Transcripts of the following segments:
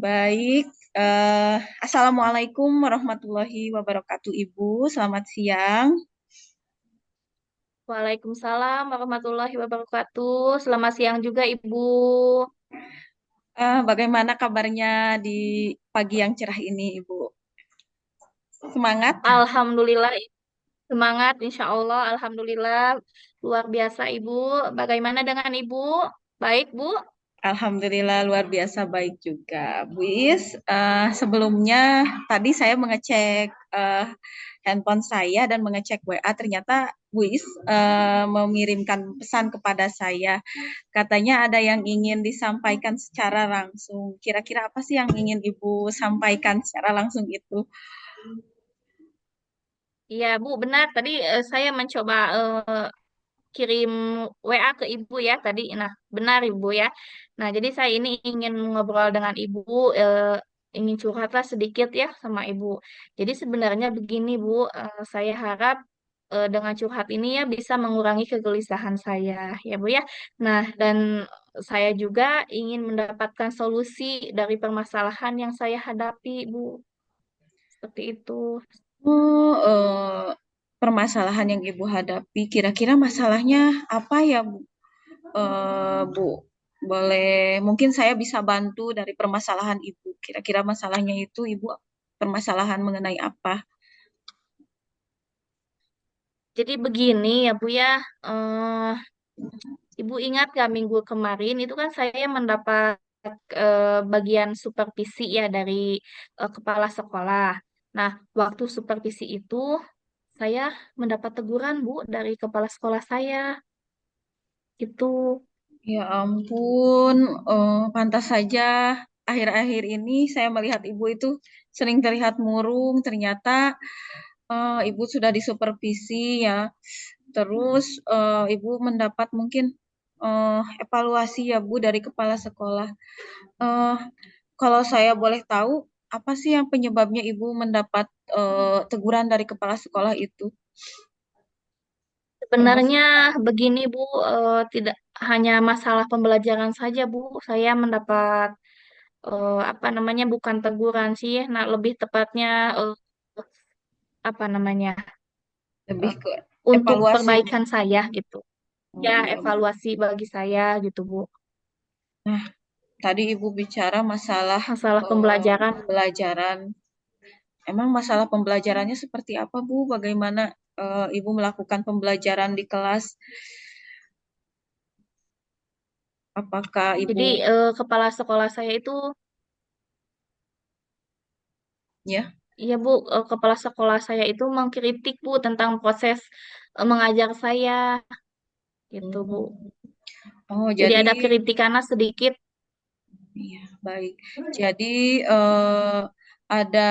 Baik, eh, Assalamualaikum warahmatullahi wabarakatuh, Ibu. Selamat siang. Waalaikumsalam warahmatullahi wabarakatuh. Selamat siang juga, Ibu. Bagaimana kabarnya di pagi yang cerah ini, Ibu? Semangat? Alhamdulillah, semangat, insya Allah. Alhamdulillah, luar biasa, Ibu. Bagaimana dengan Ibu? Baik, Bu. Alhamdulillah luar biasa baik juga, Bu Is. Sebelumnya tadi saya mengecek handphone saya dan mengecek WA. Ternyata Bu Is mengirimkan pesan kepada saya. Katanya ada yang ingin disampaikan secara langsung. Kira-kira apa sih yang ingin Ibu sampaikan secara langsung itu? Iya, Bu, benar. Tadi saya mencoba kirim WA ke Ibu ya tadi. Nah, benar Ibu ya. Nah, jadi saya ini ingin ngobrol dengan Ibu, ingin curhatlah sedikit ya sama Ibu. Jadi sebenarnya begini Bu, saya harap dengan curhat ini ya bisa mengurangi kegelisahan saya ya Bu ya. Nah, dan saya juga ingin mendapatkan solusi dari permasalahan yang saya hadapi Bu. Seperti itu. Oh, permasalahan yang Ibu hadapi, kira-kira masalahnya apa ya, Bu? Bu, boleh mungkin saya bisa bantu dari permasalahan Ibu. Kira-kira masalahnya itu Ibu permasalahan mengenai apa? Jadi begini ya Bu ya. eh Ibu ingat gak minggu kemarin itu kan saya mendapat bagian supervisi ya dari kepala sekolah. Nah, waktu supervisi itu saya mendapat teguran Bu dari kepala sekolah saya. Itu Ya ampun, pantas saja akhir-akhir ini saya melihat Ibu itu sering terlihat murung. Ternyata Ibu sudah disupervisi ya. Terus Ibu mendapat mungkin evaluasi ya Bu dari kepala sekolah. Eh, Kalau saya boleh tahu, apa sih yang penyebabnya Ibu mendapat teguran dari kepala sekolah itu? sebenarnya Termasuk begini Bu, tidak hanya masalah pembelajaran saja Bu, saya mendapat apa namanya bukan teguran sih, nah lebih tepatnya apa namanya lebih eh, ke untuk evaluasi. perbaikan saya gitu. Oh Ya, iya. evaluasi bagi saya gitu, Bu. Nah, tadi Ibu bicara masalah Masalah pembelajaran. pembelajaran. Emang masalah pembelajarannya seperti apa, Bu? Bagaimana Ibu melakukan pembelajaran di kelas? Apakah Jadi Ibu kepala sekolah saya itu, ya? iya Bu, kepala sekolah saya itu mengkritik Bu tentang proses mengajar saya gitu Bu. Oh, Jadi jadi ada kritikannya sedikit. iya, baik. Jadi ada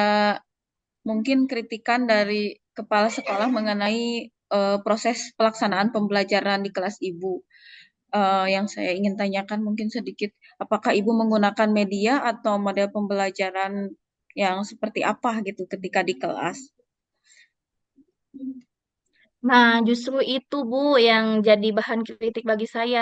mungkin kritikan dari kepala sekolah mengenai proses pelaksanaan pembelajaran di kelas Ibu. Yang saya ingin tanyakan mungkin sedikit, apakah Ibu menggunakan media atau model pembelajaran yang seperti apa gitu ketika di kelas? Nah, justru itu Bu yang jadi bahan kritik bagi saya.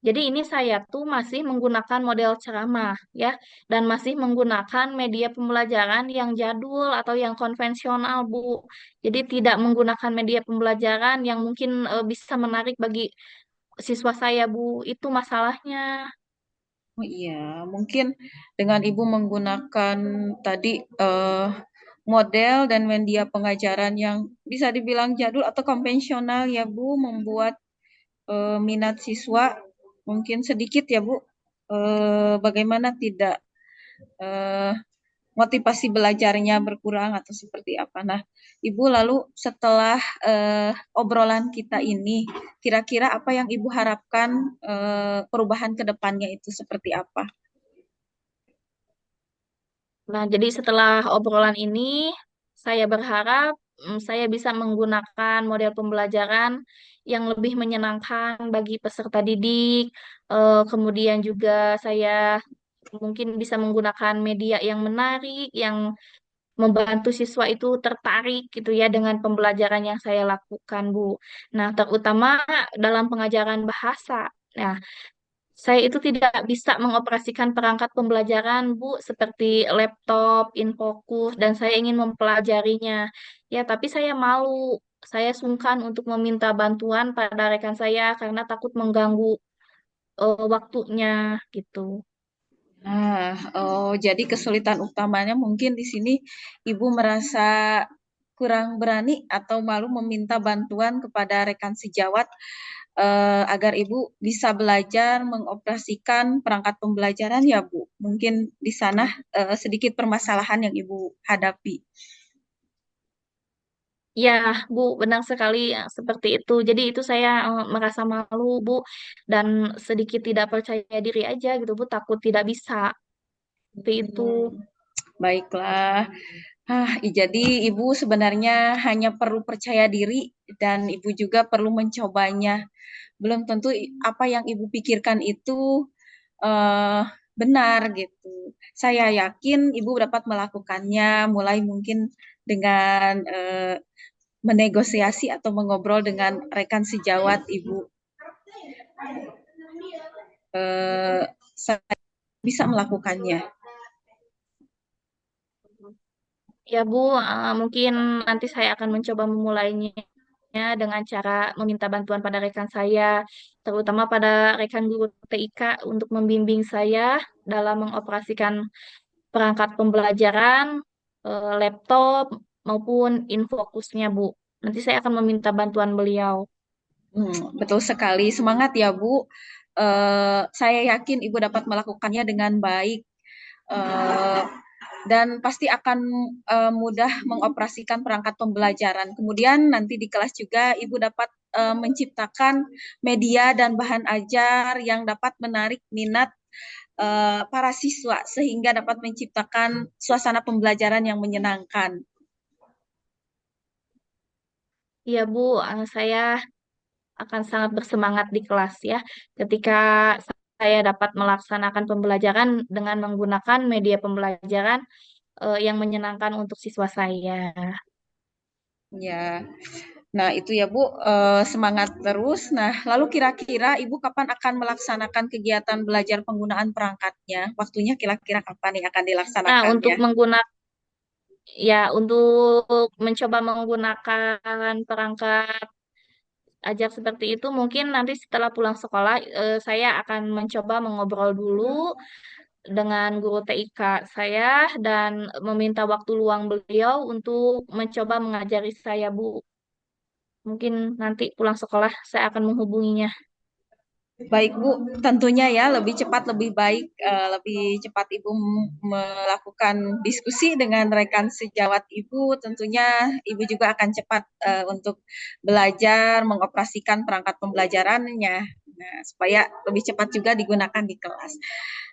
Jadi ini saya tuh masih menggunakan model ceramah ya dan masih menggunakan media pembelajaran yang jadul atau yang konvensional Bu. Jadi tidak menggunakan media pembelajaran yang mungkin bisa menarik bagi siswa saya Bu. Itu masalahnya. Oh iya, mungkin dengan Ibu menggunakan tadi model dan media pengajaran yang bisa dibilang jadul atau konvensional ya Bu, membuat minat siswa mungkin sedikit ya Bu. Bagaimana tidak eh, motivasi belajarnya berkurang atau seperti apa. Nah, Ibu lalu setelah obrolan kita ini, kira-kira apa yang Ibu harapkan perubahan ke depannya itu seperti apa? Nah, jadi setelah obrolan ini, saya berharap saya bisa menggunakan model pembelajaran yang lebih menyenangkan bagi peserta didik. Kemudian juga saya mungkin bisa menggunakan media yang menarik, yang membantu siswa itu tertarik gitu ya dengan pembelajaran yang saya lakukan, Bu. Nah, terutama dalam pengajaran bahasa. Nah, saya itu tidak bisa mengoperasikan perangkat pembelajaran, Bu, seperti laptop, InFocus, dan saya ingin mempelajarinya. Ya, tapi saya malu, saya sungkan untuk meminta bantuan pada rekan saya karena takut mengganggu waktunya gitu. Nah, oh, jadi kesulitan utamanya mungkin di sini Ibu merasa kurang berani atau malu meminta bantuan kepada rekan sejawat agar Ibu bisa belajar mengoperasikan perangkat pembelajaran ya, Bu. Mungkin di sana sedikit permasalahan yang Ibu hadapi. Ya, Bu, benar sekali ya, seperti itu. Jadi itu saya merasa malu, Bu, dan sedikit tidak percaya diri aja gitu, Bu, takut tidak bisa. Seperti itu. Hmm, baiklah. Jadi Ibu sebenarnya hanya perlu percaya diri dan Ibu juga perlu mencobanya. Belum tentu apa yang Ibu pikirkan itu eh, benar gitu. Saya yakin Ibu dapat melakukannya, mulai mungkin dengan menegosiasi atau mengobrol dengan rekan sejawat Ibu. Saya bisa melakukannya. Ya, Bu, mungkin nanti saya akan mencoba memulainya dengan cara meminta bantuan pada rekan saya, terutama pada rekan guru TIK untuk membimbing saya dalam mengoperasikan perangkat pembelajaran, laptop, maupun infokusnya, Bu. Nanti saya akan meminta bantuan beliau. Betul sekali. Semangat ya, Bu. Saya yakin Ibu dapat melakukannya dengan baik. Eh, dan pasti akan mudah mengoperasikan perangkat pembelajaran. Kemudian nanti di kelas juga Ibu dapat menciptakan media dan bahan ajar yang dapat menarik minat para siswa sehingga dapat menciptakan suasana pembelajaran yang menyenangkan. Iya, Bu, saya akan sangat bersemangat di kelas ya ketika saya dapat melaksanakan pembelajaran dengan menggunakan media pembelajaran yang menyenangkan untuk siswa saya. Ya, nah itu ya Bu, semangat terus. Nah, lalu kira-kira Ibu kapan akan melaksanakan kegiatan belajar penggunaan perangkatnya? Waktunya kira-kira kapan yang akan Nah, untuk dilaksanakannya? menggunakan untuk mencoba menggunakan perangkat ajar seperti itu mungkin nanti setelah pulang sekolah saya akan mencoba mengobrol dulu dengan guru TIK saya dan meminta waktu luang beliau untuk mencoba mengajari saya, Bu. Mungkin nanti pulang sekolah saya akan menghubunginya. Baik Bu, tentunya ya lebih cepat lebih baik, lebih cepat Ibu melakukan diskusi dengan rekan sejawat Ibu, tentunya Ibu juga akan cepat untuk belajar mengoperasikan perangkat pembelajarannya. Nah, supaya lebih cepat juga digunakan di kelas.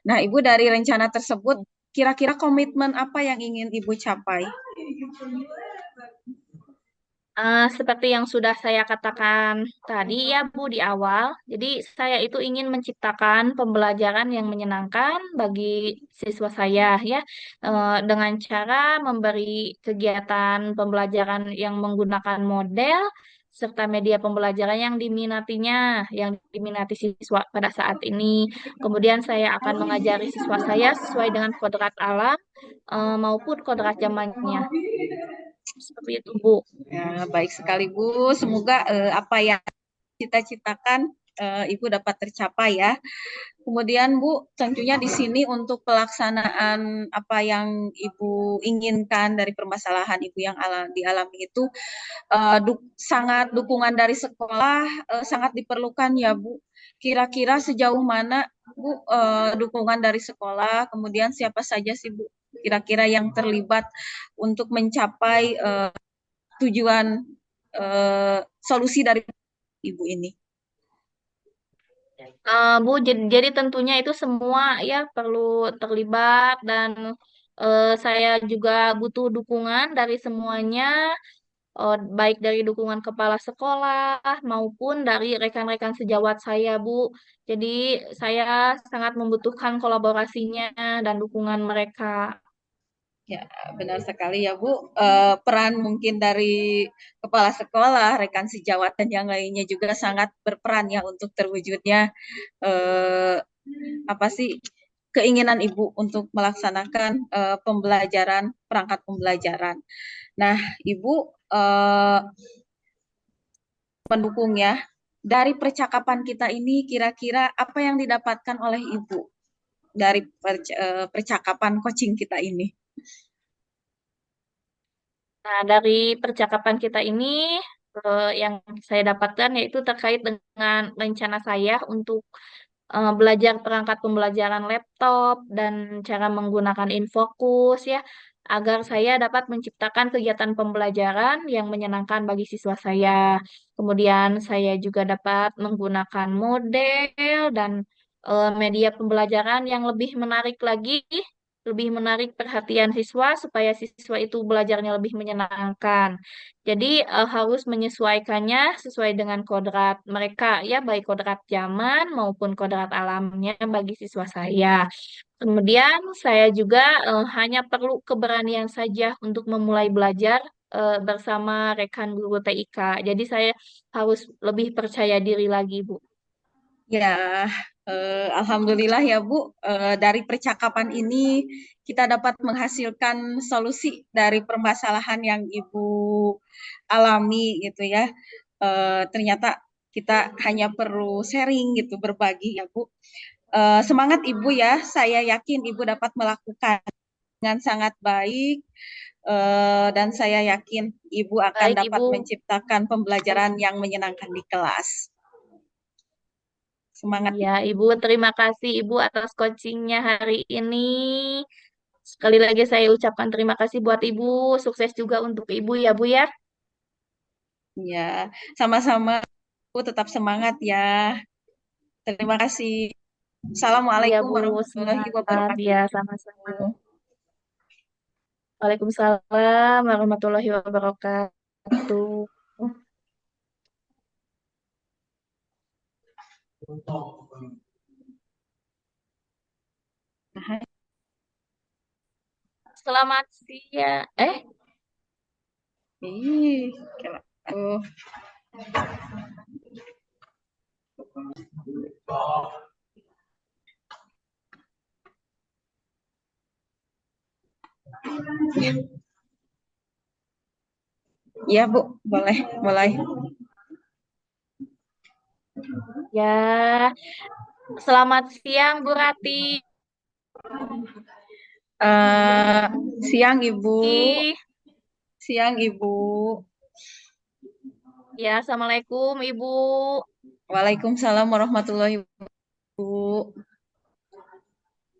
Nah, Ibu dari rencana tersebut kira-kira komitmen apa yang ingin Ibu capai? Seperti yang sudah saya katakan tadi ya Bu di awal, jadi saya itu ingin menciptakan pembelajaran yang menyenangkan bagi siswa saya ya, dengan cara memberi kegiatan pembelajaran yang menggunakan model serta media pembelajaran yang diminati siswa pada saat ini. Kemudian saya akan mengajari siswa saya sesuai dengan kodrat alam maupun kodrat zamannya. Seperti itu Bu. Ya, baik sekali Bu, semoga apa yang cita-citakan Ibu dapat tercapai ya. Kemudian Bu, tentunya di sini untuk pelaksanaan apa yang Ibu inginkan dari permasalahan Ibu yang dialami itu sangat dukungan dari sekolah sangat diperlukan ya Bu. Kira-kira sejauh mana Bu dukungan dari sekolah, kemudian siapa saja sih Bu kira-kira yang terlibat untuk mencapai tujuan solusi dari Ibu ini? Bu, jadi tentunya itu semua ya perlu terlibat dan saya juga butuh dukungan dari semuanya, baik dari dukungan kepala sekolah maupun dari rekan-rekan sejawat saya, Bu. Jadi saya sangat membutuhkan kolaborasinya dan dukungan mereka. Ya, benar sekali ya Bu. Peran mungkin dari kepala sekolah, rekan sejawat dan yang lainnya juga sangat berperan ya untuk terwujudnya apa sih keinginan Ibu untuk melaksanakan pembelajaran perangkat pembelajaran. Nah, Ibu mendukung ya. Dari percakapan kita ini kira-kira apa yang didapatkan oleh Ibu dari percakapan coaching kita ini? Nah, dari percakapan kita ini, yang saya dapatkan yaitu terkait dengan rencana saya untuk belajar perangkat pembelajaran laptop dan cara menggunakan InFocus ya, agar saya dapat menciptakan kegiatan pembelajaran yang menyenangkan bagi siswa saya. Kemudian saya juga dapat menggunakan model dan media pembelajaran yang lebih menarik lagi, lebih menarik perhatian siswa supaya siswa itu belajarnya lebih menyenangkan. Jadi harus menyesuaikannya sesuai dengan kodrat mereka ya, baik kodrat zaman maupun kodrat alamnya bagi siswa saya. Kemudian saya juga hanya perlu keberanian saja untuk memulai belajar bersama rekan guru TIK. Jadi saya harus lebih percaya diri lagi, Bu. Ya, alhamdulillah ya Bu, dari percakapan ini kita dapat menghasilkan solusi dari permasalahan yang Ibu alami gitu ya. Ternyata kita hanya perlu sharing gitu, berbagi ya Bu. Semangat Ibu ya, saya yakin Ibu dapat melakukan dengan sangat baik, dan saya yakin Ibu akan Baik, dapat Ibu. menciptakan pembelajaran yang menyenangkan di kelas. Semangat Ya, Ibu. Ibu, terima kasih Ibu atas coachingnya hari ini. Sekali lagi saya ucapkan terima kasih buat Ibu. Sukses juga untuk Ibu ya, Bu ya. Ya, sama-sama. Bu tetap semangat ya. Terima kasih. Iya, Assalamualaikum Bu. warahmatullahi Semangat. Ya, wabarakatuh. sama-sama. Waalaikumsalam warahmatullahi wabarakatuh. Selamat siang. Ih, oh, ya Bu, boleh, mulai. Ya, selamat siang Bu Rati. Eh, siang Ibu, siang Ibu. Ya, Assalamualaikum Ibu. Waalaikumsalam warahmatullahi wabarakatuh.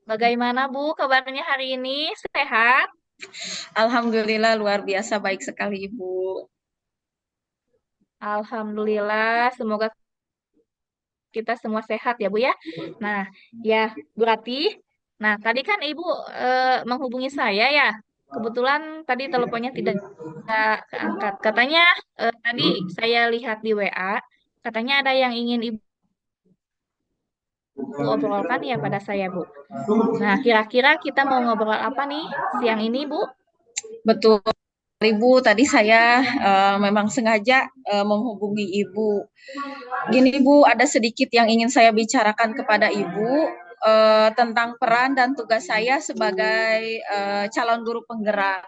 Bagaimana Bu kabarnya hari ini? Sehat? Alhamdulillah luar biasa baik sekali Ibu. Alhamdulillah, semoga kita semua sehat ya Bu ya. Nah, ya Bu Rati. Nah, tadi kan Ibu menghubungi saya ya. Kebetulan tadi teleponnya tidak keangkat. Katanya tadi saya lihat di WA, katanya ada yang ingin Ibu obrolkan ya pada saya Bu. Nah, kira-kira kita mau ngobrol apa nih siang ini Bu? Betul Ibu, tadi saya memang sengaja menghubungi Ibu. Gini Bu, ada sedikit yang ingin saya bicarakan kepada Ibu tentang peran dan tugas saya sebagai calon guru penggerak.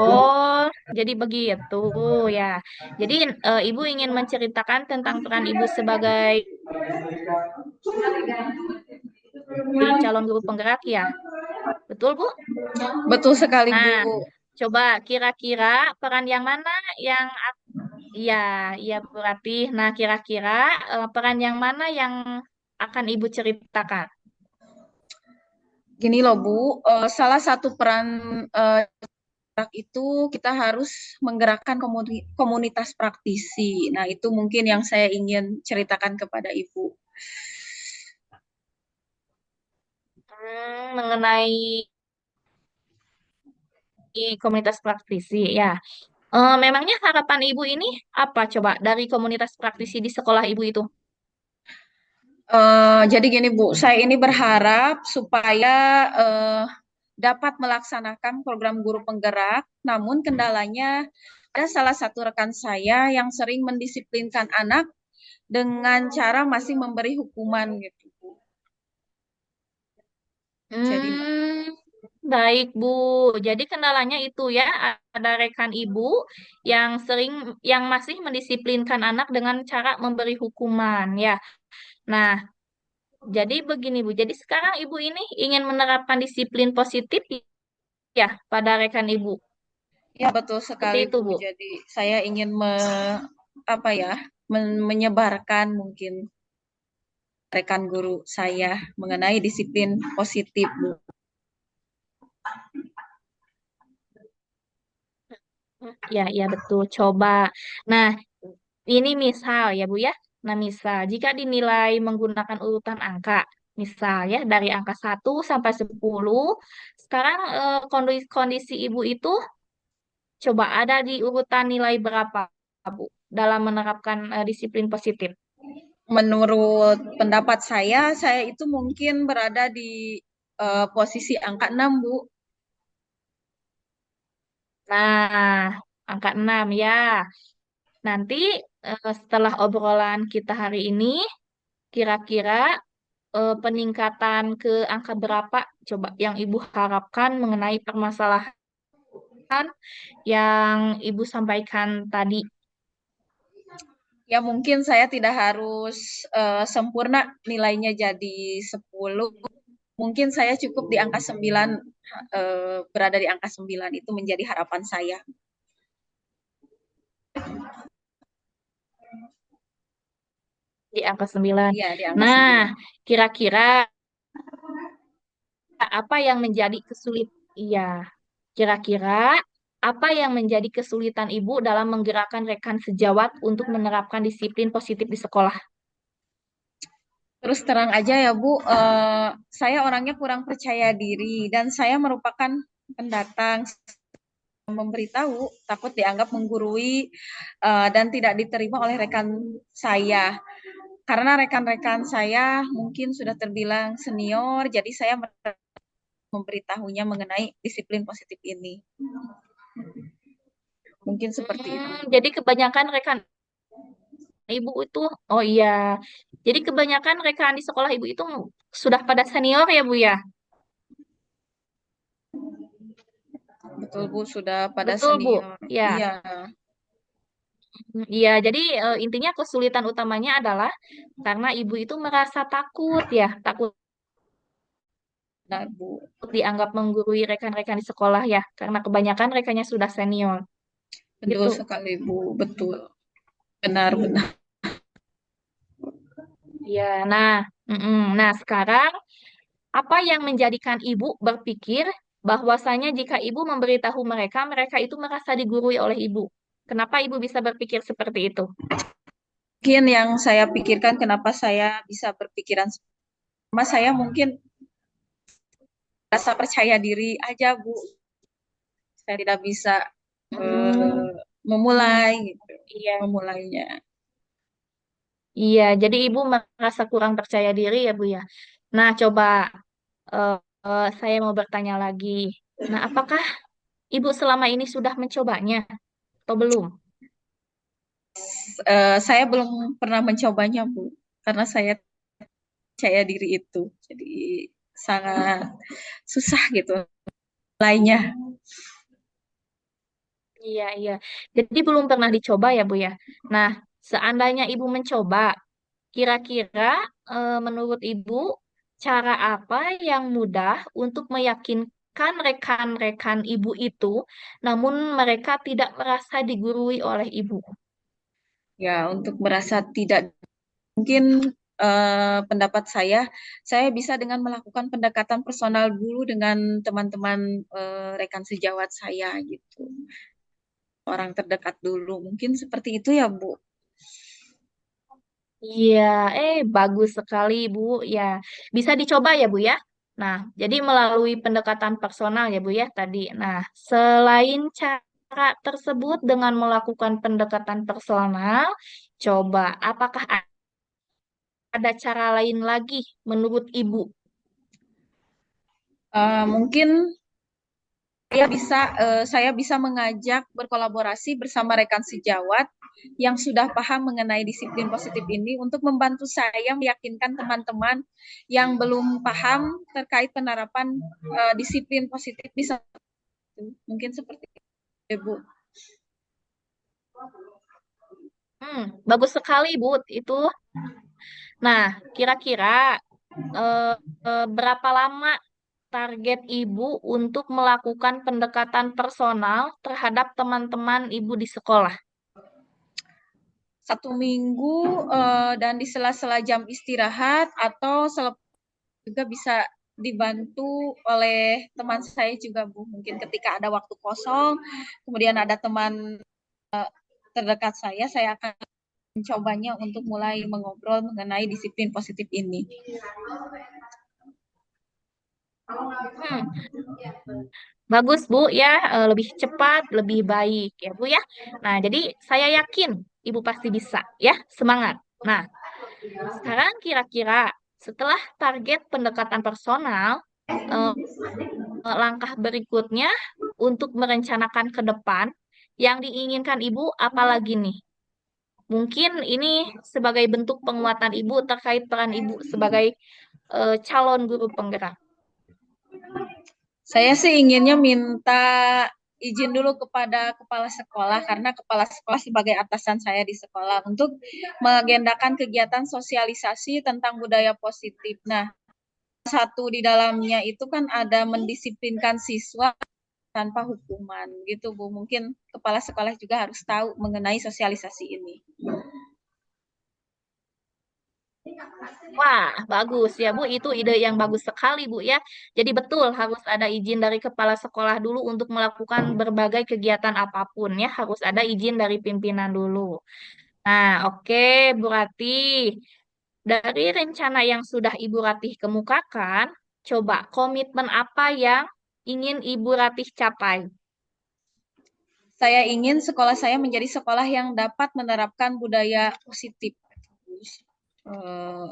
Oh, jadi begitu ya. Jadi Ibu ingin menceritakan tentang peran Ibu sebagai calon guru penggerak ya. Betul, Bu? Betul sekali Bu. Nah, coba kira-kira peran yang mana yang iya, iya Bu Ratih. Nah, kira-kira peran yang mana yang akan Ibu ceritakan? Gini loh Bu, salah satu peran itu kita harus menggerakkan komunitas praktisi. Nah, itu mungkin yang saya ingin ceritakan kepada Ibu. Mengenai komunitas praktisi ya. Memangnya harapan Ibu ini apa coba dari komunitas praktisi di sekolah Ibu itu? Jadi gini Bu, saya ini berharap supaya dapat melaksanakan program guru penggerak, namun kendalanya ada salah satu rekan saya yang sering mendisiplinkan anak dengan cara masih memberi hukuman gitu. Jadi Hmm, baik, Bu. Jadi kendalanya itu ya, ada rekan Ibu yang sering, yang masih mendisiplinkan anak dengan cara memberi hukuman, ya. Nah, jadi begini, Bu. Jadi sekarang Ibu ini ingin menerapkan disiplin positif ya pada rekan Ibu. ya betul Seperti sekali itu, Bu. Bu. Jadi saya ingin apa ya menyebarkan mungkin rekan guru saya mengenai disiplin positif Bu. Ya, ya betul. Coba. Nah, ini misal ya Bu ya. Nah, misal jika dinilai menggunakan urutan angka, misal ya dari angka 1 sampai 10, sekarang kondisi Ibu itu coba ada di urutan nilai berapa, Bu, dalam menerapkan disiplin positif? Menurut pendapat saya itu mungkin berada di posisi angka 6 Bu. Nah, angka 6 ya. Nanti setelah obrolan kita hari ini, kira-kira peningkatan ke angka berapa coba yang Ibu harapkan mengenai permasalahan yang Ibu sampaikan tadi? Ya mungkin saya tidak harus sempurna nilainya jadi 10. Mungkin saya cukup di angka 9, berada di angka 9 itu menjadi harapan saya. Di angka 9. Iya, di angka Nah, 9. kira-kira apa yang menjadi kesulit? Iya, kira-kira apa yang menjadi kesulitan Ibu dalam menggerakkan rekan sejawat untuk menerapkan disiplin positif di sekolah? Terus terang aja ya Bu, saya orangnya kurang percaya diri dan saya merupakan pendatang memberitahu takut dianggap menggurui dan tidak diterima oleh rekan saya. Karena rekan-rekan saya mungkin sudah terbilang senior, jadi saya memberitahunya mengenai disiplin positif ini. Mungkin seperti itu. Jadi kebanyakan rekan Ibu itu, oh iya, jadi kebanyakan rekan di sekolah Ibu itu sudah pada senior ya Bu ya? Betul Bu, sudah pada Betul Bu, senior. ya. Iya, Iya, jadi intinya kesulitan utamanya adalah karena Ibu itu merasa takut ya, takut benar Bu. dianggap menggurui rekan-rekan di sekolah ya, karena kebanyakan rekannya sudah senior. Betul Gitu. sekali Bu, betul. Benar-benar. Ya, nah, nah sekarang apa yang menjadikan ibu berpikir bahwasanya jika ibu memberitahu mereka, mereka itu merasa digurui oleh ibu? Kenapa ibu bisa berpikir seperti itu? Mungkin yang saya pikirkan kenapa saya bisa berpikiran sama saya mungkin rasa percaya diri aja Bu. Saya tidak bisa Hmm, memulai gitu, iya, memulainya. iya. Jadi ibu merasa kurang percaya diri ya Bu ya. Nah, coba eh, saya mau bertanya lagi. Nah, apakah ibu selama ini sudah mencobanya atau belum? Saya belum pernah mencobanya Bu, karena saya percaya diri itu. Jadi sangat susah gitu lainnya. Iya, iya. Jadi belum pernah dicoba ya, Bu ya. Nah, seandainya Ibu mencoba, kira-kira menurut Ibu cara apa yang mudah untuk meyakinkan rekan-rekan Ibu itu, namun mereka tidak merasa digurui oleh Ibu? Ya, untuk merasa tidak mungkin pendapat saya bisa dengan melakukan pendekatan personal dulu dengan teman-teman rekan sejawat saya gitu. Orang terdekat dulu. Mungkin seperti itu ya, Bu. Iya, bagus sekali, Bu. Ya, bisa dicoba ya, Bu ya. Nah, jadi melalui pendekatan personal ya, Bu ya tadi. Nah, selain cara tersebut dengan melakukan pendekatan personal, coba apakah ada cara lain lagi menurut Ibu? Mungkin saya bisa mengajak berkolaborasi bersama rekan sejawat yang sudah paham mengenai disiplin positif ini untuk membantu saya meyakinkan teman-teman yang belum paham terkait penerapan disiplin positif bisa mungkin seperti itu, Bu. Bagus sekali, Bu. Itu. Nah, kira-kira eh, berapa lama target Ibu untuk melakukan pendekatan personal terhadap teman-teman Ibu di sekolah? 1 minggu dan di sela-sela jam istirahat atau juga bisa dibantu oleh teman saya juga, Bu. Mungkin ketika ada waktu kosong, kemudian ada teman terdekat saya akan mencobanya untuk mulai mengobrol mengenai disiplin positif ini. Hmm, Bagus, Bu, ya. Lebih cepat, lebih baik, ya, Bu, ya. Nah, jadi saya yakin Ibu pasti bisa, ya. Semangat. Nah, sekarang kira-kira setelah target pendekatan personal, eh, langkah berikutnya untuk merencanakan ke depan yang diinginkan Ibu apalagi nih? Mungkin ini sebagai bentuk penguatan Ibu terkait peran Ibu sebagai calon guru penggerak. Saya sih inginnya minta izin dulu kepada kepala sekolah karena kepala sekolah sebagai atasan saya di sekolah untuk mengagendakan kegiatan sosialisasi tentang budaya positif. Nah, satu di dalamnya itu kan ada mendisiplinkan siswa tanpa hukuman gitu, Bu. Mungkin kepala sekolah juga harus tahu mengenai sosialisasi ini. Wah, bagus ya Bu. Itu ide yang bagus sekali Bu ya. Jadi betul harus ada izin dari kepala sekolah dulu untuk melakukan berbagai kegiatan apapun ya. Harus ada izin dari pimpinan dulu. Nah, oke Bu Rati. Dari rencana yang sudah Ibu Ratih kemukakan, coba komitmen apa yang ingin Ibu Ratih capai? Saya ingin sekolah saya menjadi sekolah yang dapat menerapkan budaya positif. Eh,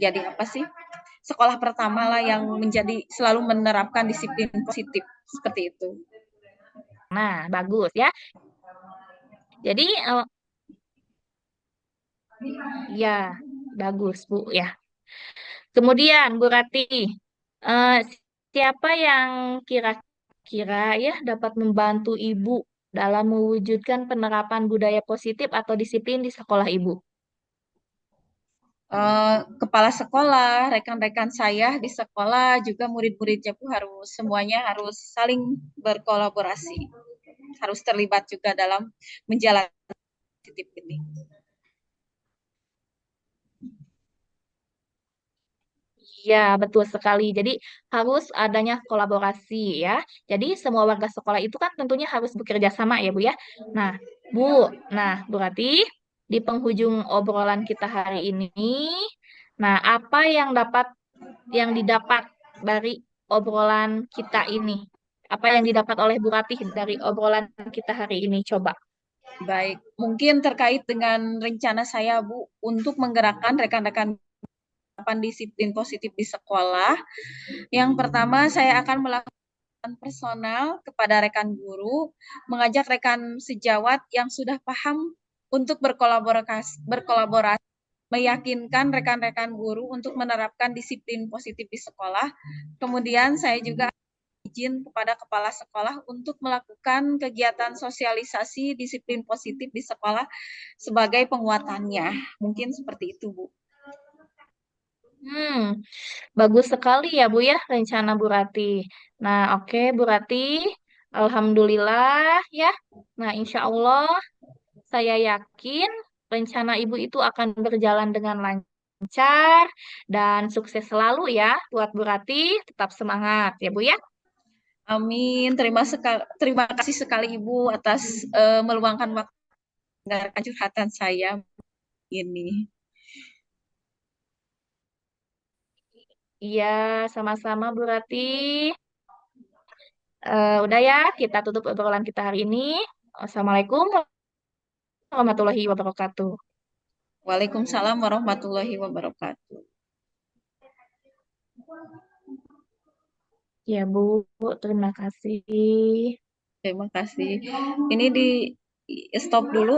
jadi apa sih? Sekolah pertama lah yang menjadi selalu menerapkan disiplin positif seperti itu. Nah, bagus ya. Jadi, ya, bagus Bu ya. Kemudian, Bu Rati, eh, siapa yang kira-kira ya dapat membantu Ibu dalam mewujudkan penerapan budaya positif atau disiplin di sekolah Ibu? Kepala sekolah, rekan-rekan saya di sekolah, juga murid-muridnya pun harus semuanya harus saling berkolaborasi, harus terlibat juga dalam menjalankan positif ini. Ya, betul sekali. Jadi harus adanya kolaborasi ya. Jadi semua warga sekolah itu kan tentunya harus bekerja sama ya Bu ya. Nah, Bu, Bu Rati, di penghujung obrolan kita hari ini, nah apa yang didapat dari obrolan kita ini? Apa yang didapat oleh Bu Rati dari obrolan kita hari ini? Coba. Baik, mungkin terkait dengan rencana saya, Bu, untuk menggerakkan rekan-rekan disiplin positif di sekolah. Yang pertama, saya akan melakukan personal kepada rekan guru, mengajak rekan sejawat yang sudah paham untuk berkolaborasi, meyakinkan rekan-rekan guru untuk menerapkan disiplin positif di sekolah. Kemudian saya juga izin kepada kepala sekolah untuk melakukan kegiatan sosialisasi disiplin positif di sekolah sebagai penguatannya. Mungkin seperti itu, Bu. Hmm, Bagus sekali ya Bu ya rencana Bu Rati. Nah, oke Bu Rati, Alhamdulillah ya. Nah, insya Allah saya yakin rencana Ibu itu akan berjalan dengan lancar dan sukses selalu ya buat Bu Rati. Tetap semangat ya Bu ya. Amin. Terima kasih sekali Ibu atas meluangkan waktu mendengarkan curhatan saya ini. Iya, sama-sama Bu Rati. Udah ya, kita tutup obrolan kita hari ini. Assalamualaikum warahmatullahi wabarakatuh. Waalaikumsalam warahmatullahi wabarakatuh. Ya, Bu. Terima kasih. Terima kasih. Ini di stop dulu.